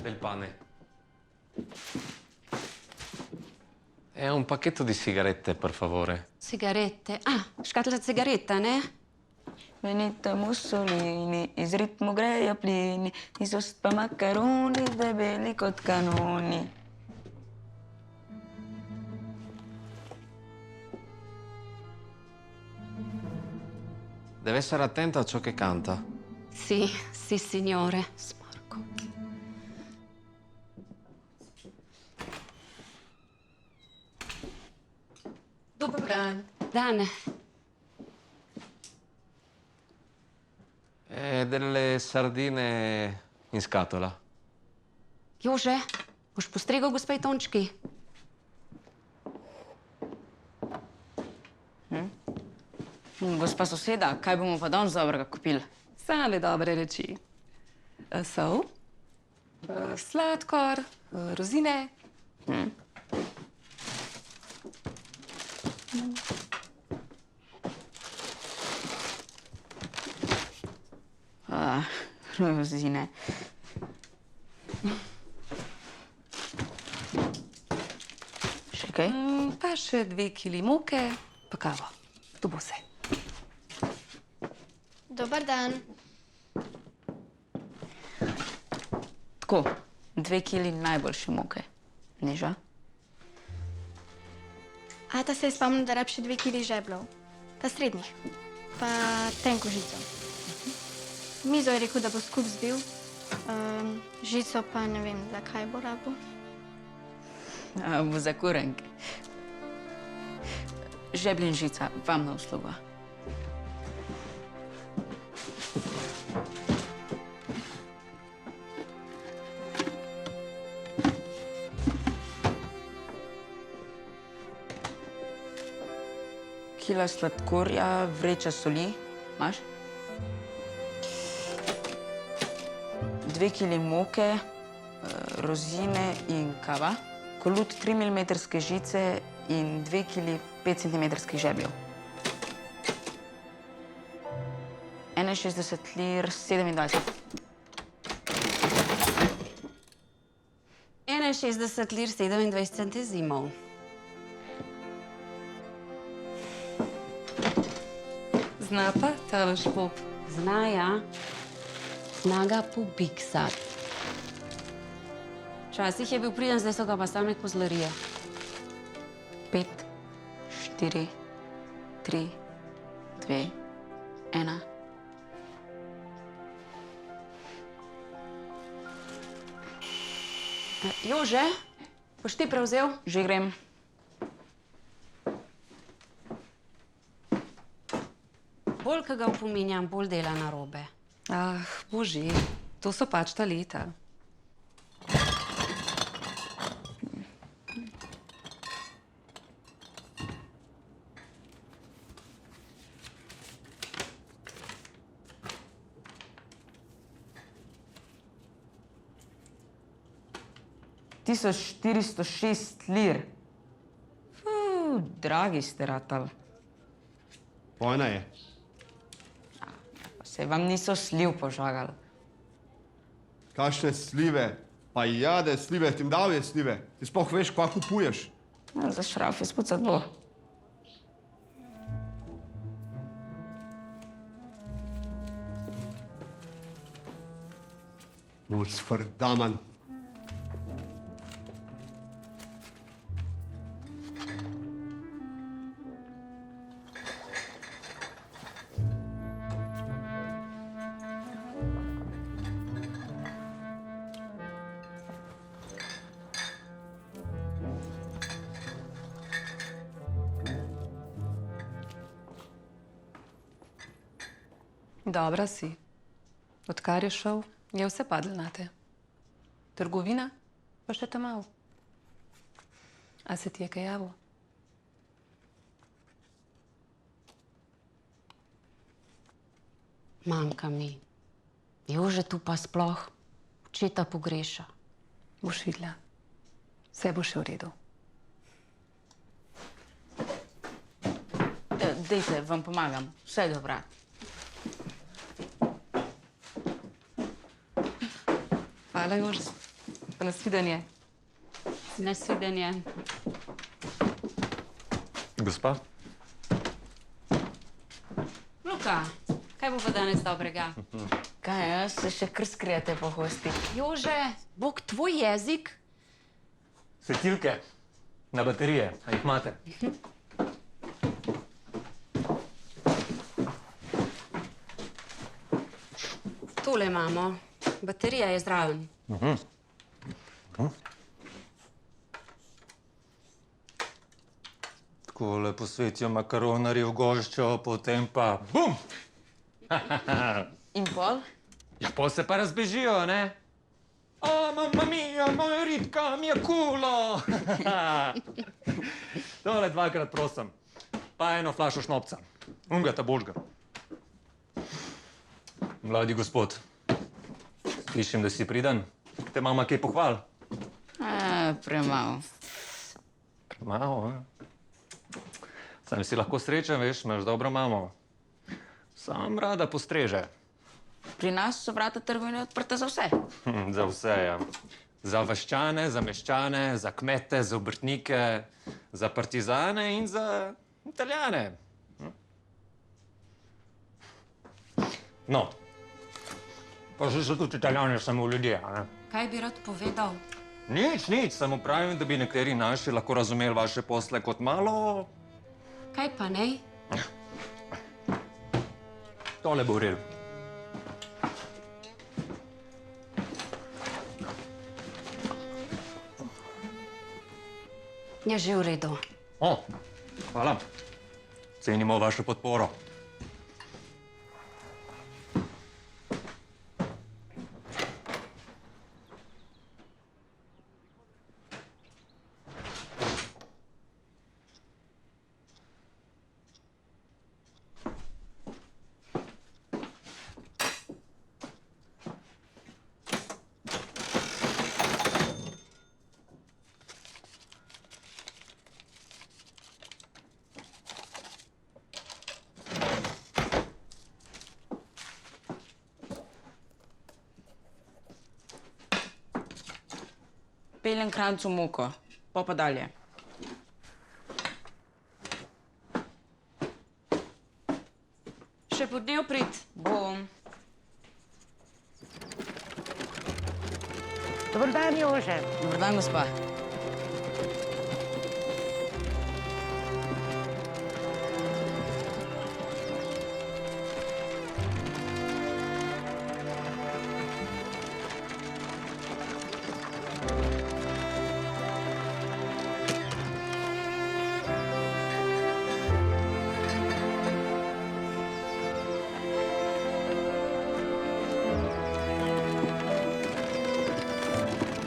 del pane. E un pacchetto di sigarette, per favore. Sigarette? Ah, scatola cigaretta, ne? Benito Mussolini, iz ritmu grejo plini, iz ust pa makaroni, debeli kot kanoni. Deve essere attenta a ciò che canta. Sì, sì, signore. Sporco. Dober dan. Dan, E delle sardine in scatola. Jože, boš postregel gospej Tončki? Gospa soseda, kaj bomo pa danes dobrega kupili? Same dobre reči. Sol, sladkor, rozine. Rozine. Še kaj? Pa še 2 kili moke, pa kavo. To bo vse. Dobar dan. Tako, 2 kili najboljše moke. Niža? Ata se je spomnil, da rab še 2 kili žeblov. Ta srednjih. Pa tenko žico. Mizo je rekel, da bo skup zbil. Žico pa ne vem, zakaj bo rabo. Bo za kurenke. Žeblji in žica, vam na uslugo. Kila sladkorja, vreča soli. Imaš? 2 kili moke, rozine in kava. Kolut 3 mm žice in 2 kili 5 cm žebljev. 61 lir 27. 61 lir 27 centizimov. Zna pa ta vaš pop. Zna, ja. Zna ga pobiksat. Včasih je bil priden, zdaj so ga pa same kozlarijo. 5, 4, 3, 2, 1. Jože, boš ti prevzel? Že grem. Bolj, ko ga opominjam, bolj dela narobe. Ah, boži, to so pač ta leta. Tisoč 406 lir. Dragi ste ratal. Vojna je. Se vam niso sliv požagali. Kakšne slive? Pa jade slive, ti dal je slive. Ti sploh veš, kva kupuješ. Za šraf izpucat bo. Musferdaman. Dobra si. Odkar je šel, je vse padlo nate. Trgovina pa še te malo. A se ti je kaj javil? Manjka mi. Jože tu pa sploh. Očeta pogreša. Boš videla. Vse bo še v redu. Dejte, vam pomagam. Vse je dobro. Hvala, Jože. Pa nasvidenje. Nasvidenje. Gospa? Luka, kaj bo pa danes dobrega? Kaj, jaz se še kar skrijete po hosti? Jože, bog tvoj jezik. Svetilke. Na baterije. A jih imate? Tole imamo. Baterija je zraven. Takole posvetijo makaronarji v goščo, potem pa bum! In pol? Ja, pol se pa razbežijo, ne? O, mamma mia, moja ritka, mi je kulo! Tole dvakrat prosim. Pa eno flašo šnopca. Unga ta božga. Mladi gospod, slišim, da si pridan. Te mama kaj pohval? Premalo. Malo, Sam si lahko srečen, veš, imaš dobro mamo. Sam rada postreže. Pri nas so vrata trgovine odprta za vse. Za vse, ja. Za vaščane, za meščane, za kmete, za obrtnike, za partizane in za Italijane. No, pa že so tudi Italijani samo ljudje, a ne? Kaj bi rad povedal? Nič, samo pravim, da bi nekateri naši lahko razumeli vaše posle kot malo... Kaj pa ne? Tole bo v redu. Je že v redu. O, hvala. Cenimo vašo podporo. Peljem krancu moko, pa dalje. Še podnev prid. Bom. Dobar dan, Jože. Dobar dan, gospa.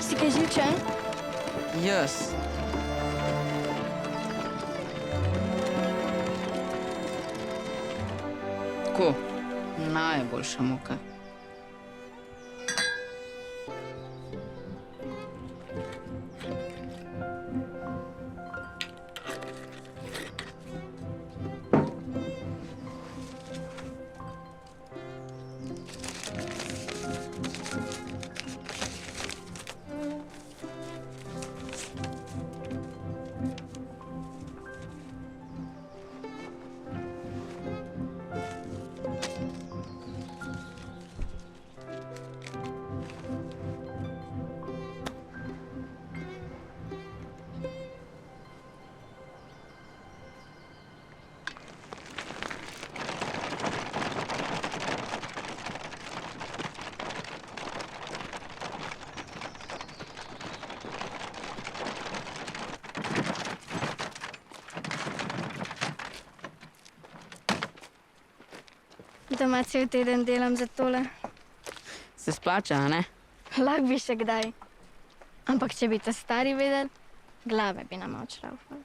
Si kaj živčen? Jaz. Tako, najboljša moka. Doma cel teden delam za tole. Se splača, a ne? Lahko bi še kdaj. Ampak če bi to stari vedeli, glave bi nama odšraufali.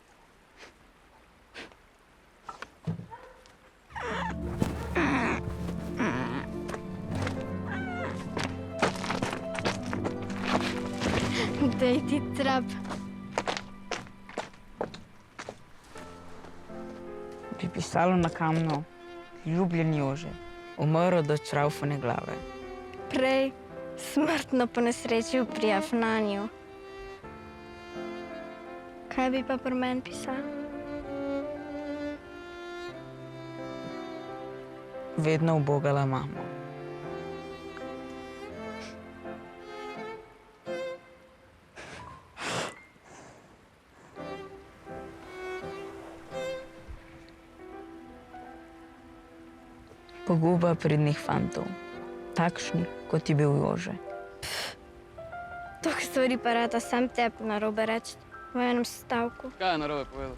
Dej ti trap. Bi pisalo na kamnu, ljubljen Jože, umrl od odšraufane glave. Prej, smrtno ponesrečil pri Afnanju. Kaj bi pa pri meni pisal? Vedno ubogala mamo. Poguba pridnih fantov, takšnih, kot je bil Jože. Toliko stvari pa rada sam tebi narobe reči v enem stavku. Kaj je narobe povedal?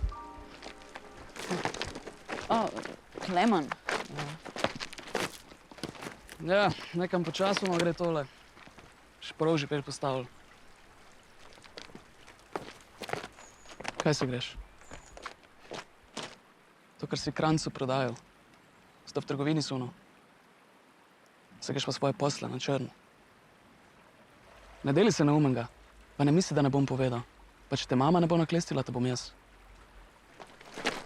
Klemen. Ja, nekam počasoma gre tole. Šprav že prej postavil. Kaj se greš? To, kar si Krancu prodajal. Sta v trgovini suno. Se greš pa svoje posle na črno. Ne deli se neumenga, pa ne misli, da ne bom povedal. Pa če te mama ne bo naklestila, te bom jaz.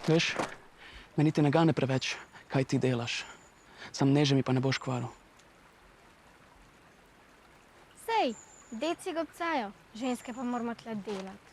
Veš, me niti ne gane preveč, kaj ti delaš. Sam neže mi pa ne boš kvaril. Sej, deci ga obcajo, ženske pa moramo tle delati.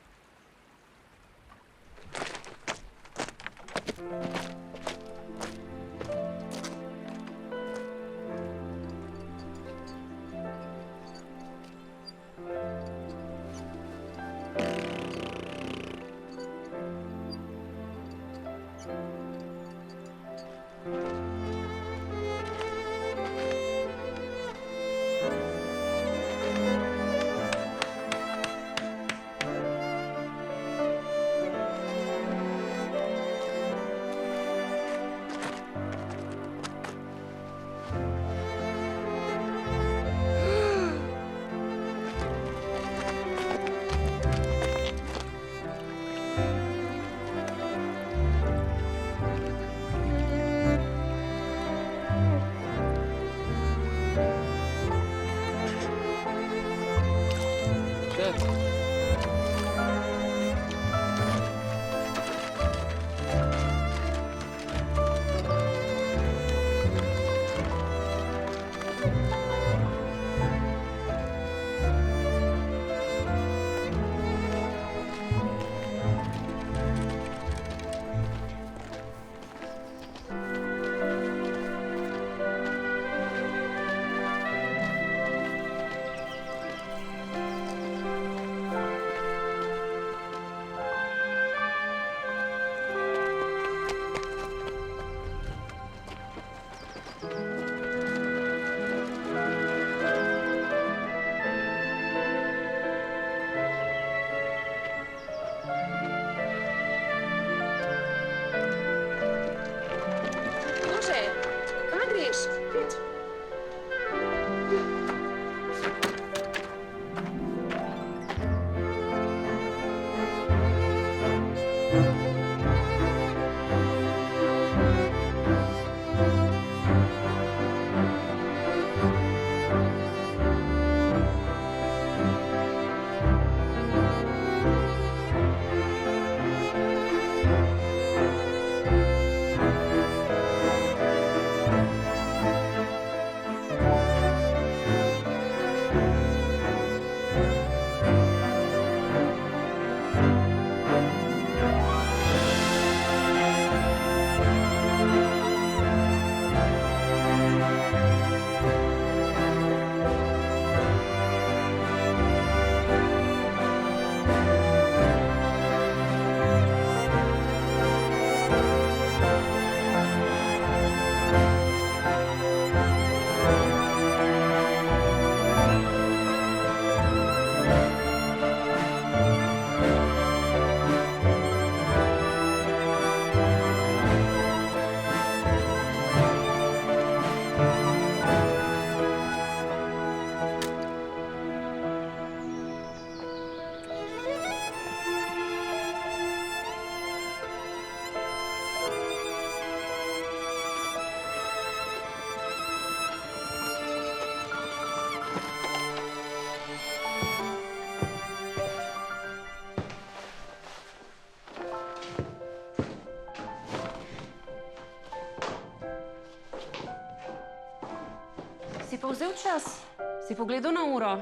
Si pogledal na uro?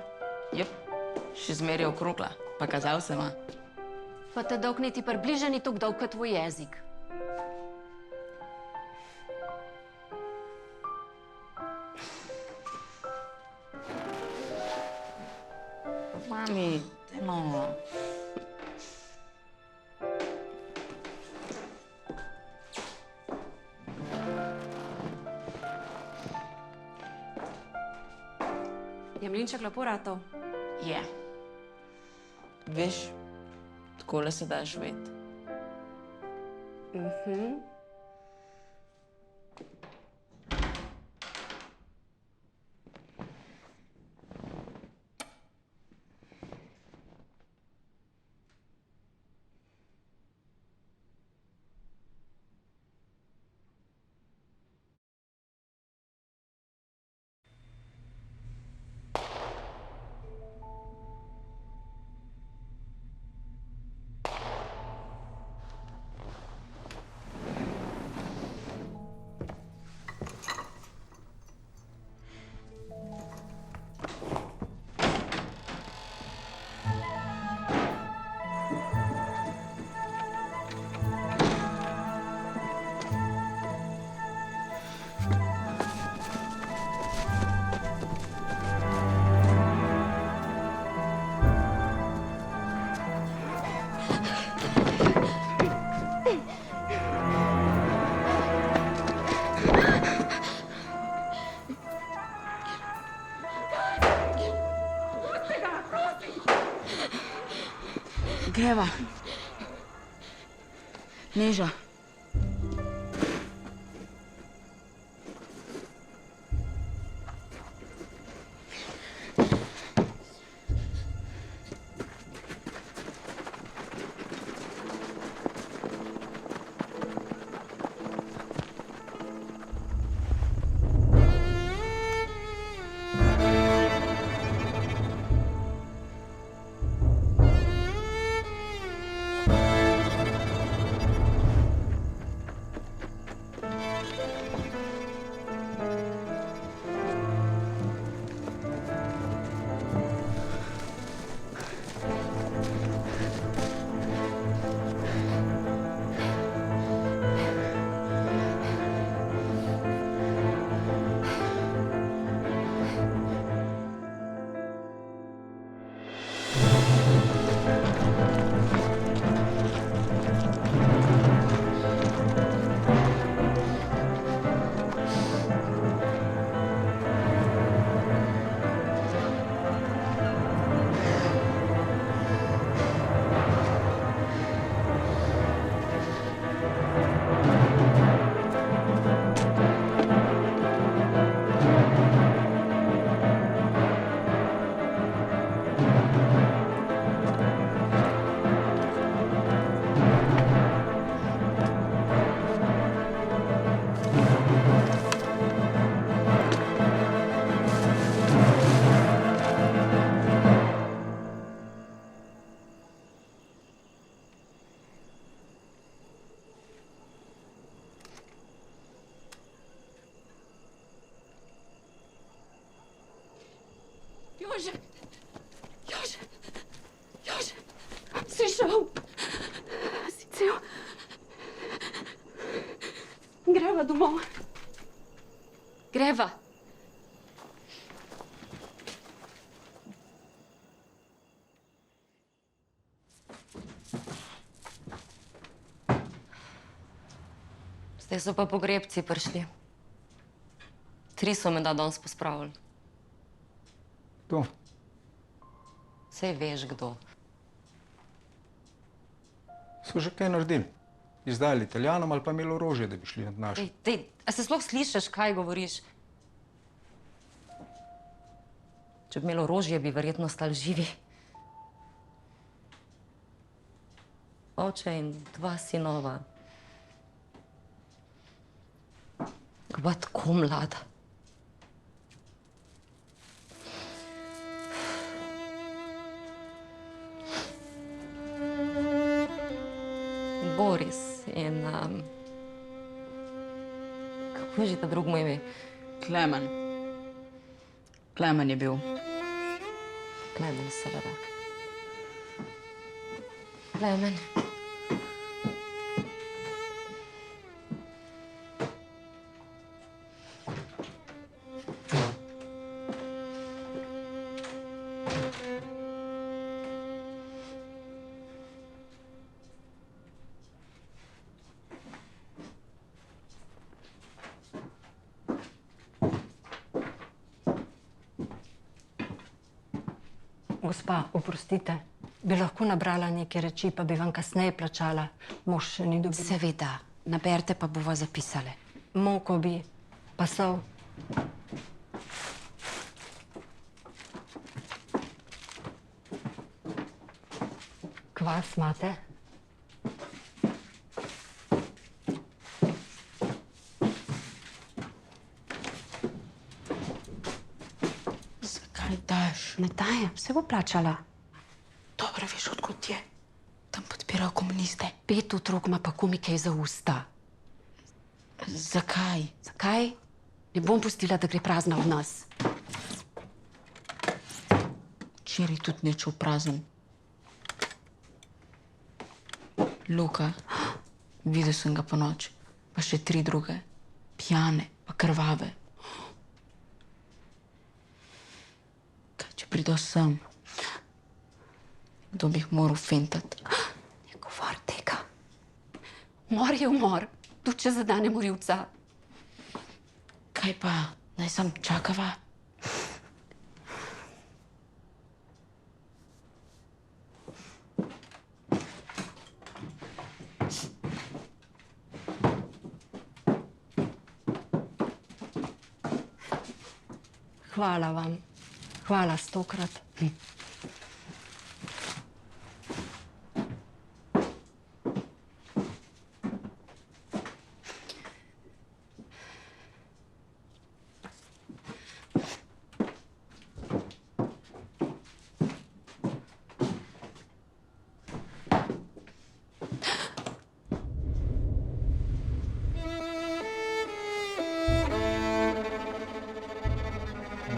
Jep, še zmeraj okrogla, pa kazal se ima. Pa te dolg niti približa ni tako dolg kot tvoj jezik. Mami, no. Je mlinček lepo ratov? Je. Veš, takole se da živeti. Greva. Neža. Jože! Jože! Jože! Si šel? Si cel? Greva domov. Greva. Zdaj so pa pogrebci prišli. 3 so menda danes pospravili. Kdo? Sej veš, kdo. So že kaj naredili? Izdali Italijanom ali pa imeli orožje, da bi šli nad naš? A se sploh slišiš, kaj govoriš? Če bi imeli orožje, bi verjetno stali živi. Oče in 2 sinova. Kva tako mlada. Boris in... kako je že ta drug moj ime? Klemen. Klemen je bil. Klemen, seveda. Klemen. Gospa, oprostite, bi lahko nabrala nekaj reči, pa bi vam kasneje plačala. Mož še ni dobil. Seveda, naberite pa bova zapisale. Moko bi, pa sol. Kvas imate? Zakaj daš? Ne dajem, se bo plačala. Dobro, veš, odkud je. Tam podpirajo komuniste. 5 otrok ima pa komike za usta. Zakaj? Zakaj? Ne bom pustila, da gre prazna od nas. Včeraj tudi nič v prazen. Luka, videl sem ga po noč, pa še 3 druge. Pijane, pa krvave. Kaj, če prido sem? Kdo bi jih moral fentati? Ne govor tega. Umor je umor, tudi če zadane morilca. Kaj pa, naj sam čakava? Hvala vam. Hvala 100-krat.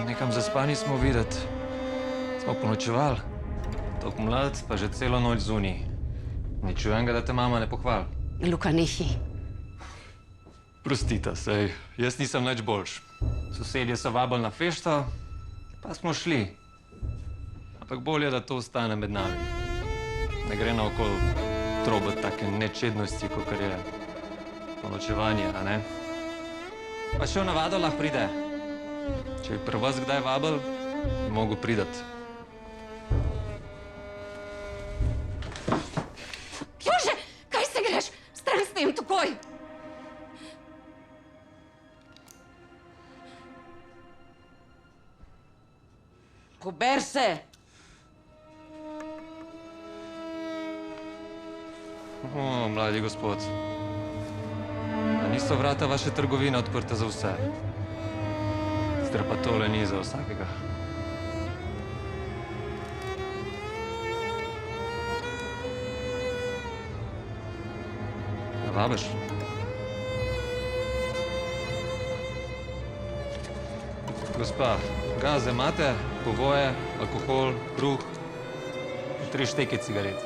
Nekam zaspani smo videti. Smo ponočevali. Tako mlad, pa že celo noč zunaj. Ne čujem ga, da te mama ne pohvali. Luka, nehi. Prostita, sej, jaz nisem nič boljš. Sosedje so vabili na fešto, pa smo šli. Ampak bolje, da to ostane med nami. Ne gre naokol trobati take nečednosti, kot je ponočevanje, a ne? Pa še v navado lahko pride. Če bi pri vas kdaj vabil, bi mogel pridati. Jože, kaj se greš? Stran s tem, takoj! Pober se! O, mladi gospod. A niso vrata vaše trgovine odprta za vse? Zdaj pa tole ni za vsakega. Ne vabiš? Gospa, gaze imate, povoje, alkohol, kruh, 3 šteke cigaret.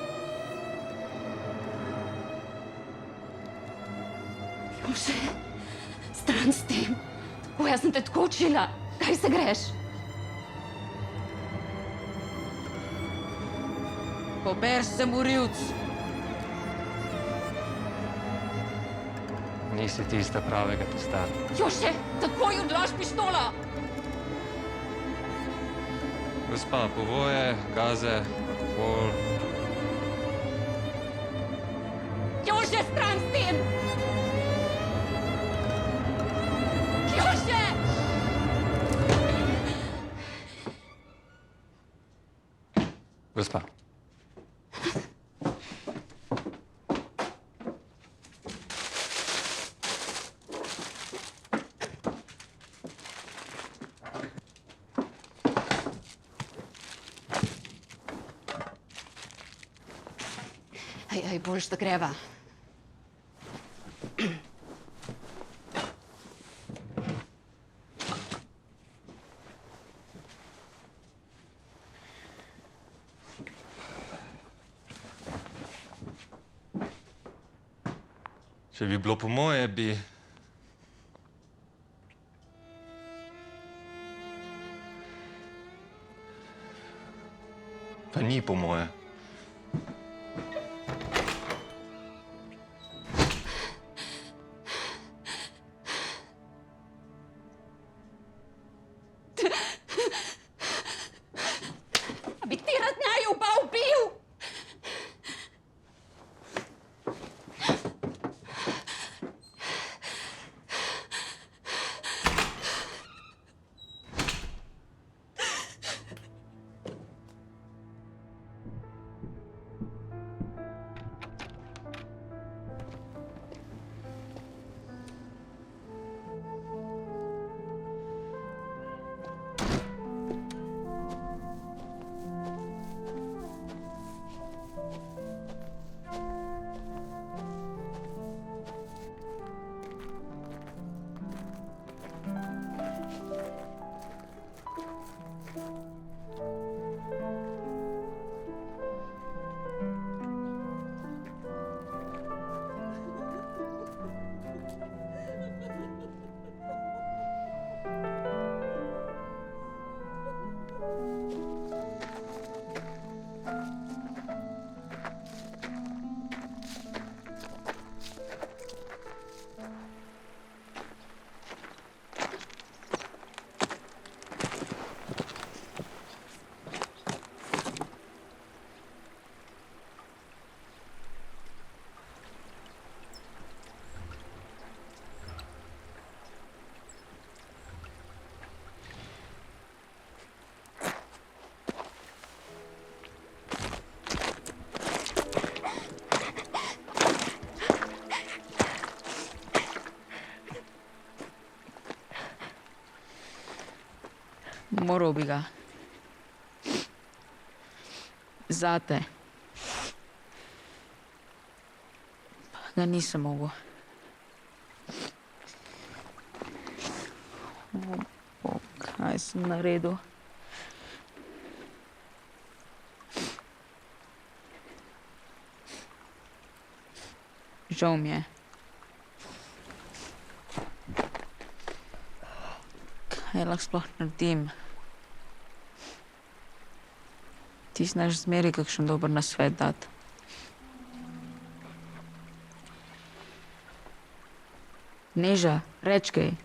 Jože, stran s tem. Tako, jaz sem te tako učila. Kaj se greš? Pober se, morilc! Nisi tista pravega testa. Jože, takoj odlož pištolo! Gospa, povoje, gaze, alkohol. Jože, stran s tem! Jože! Gospa. Ej, boljš, da greva. Če bi bilo po moje, bi... Pa ni po moje. Bi ti rad naju pa ubil? Moral bi ga. Zate. Pa ga nisem mogel. Kaj sem naredil? Žal mi je. Kaj lahko sploh naredim? Ti znaš zmeri kakšen dober nasvet dati. Neža, reč kaj.